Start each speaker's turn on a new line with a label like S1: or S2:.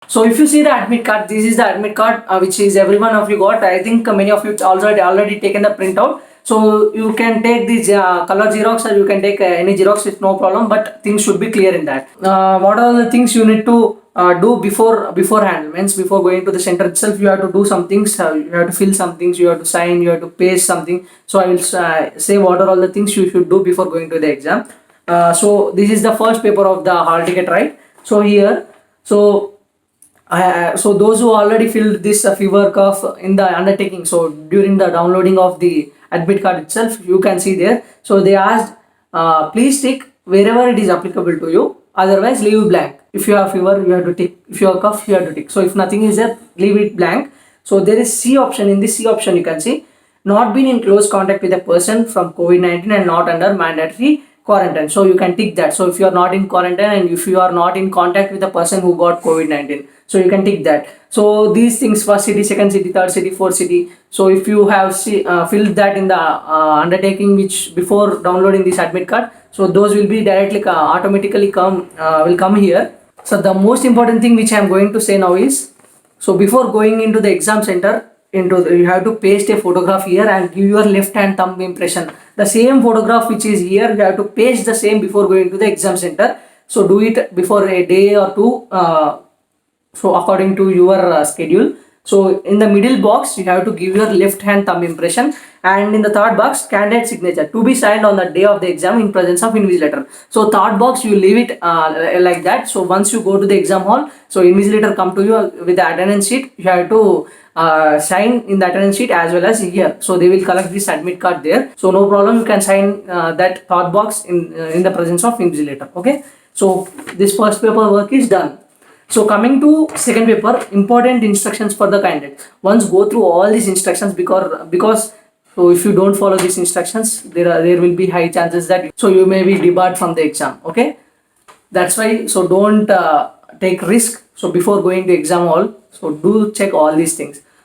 S1: So if you see the admit card, this is the admit card which is every one of you got. I think many of you already taken the printout. So you can take this color xerox, or you can take any xerox, it's no problem. But things should be clear in that. What are the things you need to do beforehand? Means before going to the center itself, you have to do some things. You have to fill some things. You have to sign. You have to paste something. So I will say what are all the things you should do before going to the exam. So this is the first paper of the hall ticket, right? So here, so so those who already filled this fee work of in the undertaking, so during the downloading of the admit card itself, you can see there. So they asked, please tick wherever it is applicable to you. Otherwise, leave blank. If you have fever, you have to tick. If you have cough, you have to tick. So if nothing is there, leave it blank. So there is C option. In this C option, you can see not been in close contact with a person from COVID-19 and not under mandatory quarantine. So you can tick that. So if you are not in quarantine and if you are not in contact with a person who got COVID-19, so you can tick that. So these things, first city, second city, third city, fourth city. So if you have filled that in the undertaking which before downloading this admit card, so those will be directly automatically will come here. So the most important thing which I am going to say now is, so before going into the exam center, you have to paste a photograph here and give your left hand thumb impression. The same photograph which is here, you have to paste the same before going to the exam center. So do it before a day or two. So according to your schedule. So in the middle box you have to give your left hand thumb impression, and in the third box candidate signature to be signed on the day of the exam in presence of invigilator. So third box you leave it like that. So once you go to the exam hall, so invigilator come to you with the attendance sheet. You have to sign in the attendance sheet as well as here. So they will collect this admit card there. So no problem, you can sign that third box in the presence of invigilator. Okay. So this first paper work is done. So coming to second paper, important instructions for the candidate. Once go through all these instructions, because so if you don't follow these instructions, there will be high chances that so you may be debarred from the exam. Okay, that's why. So don't take risk. So before going to exam hall, so do check all these things.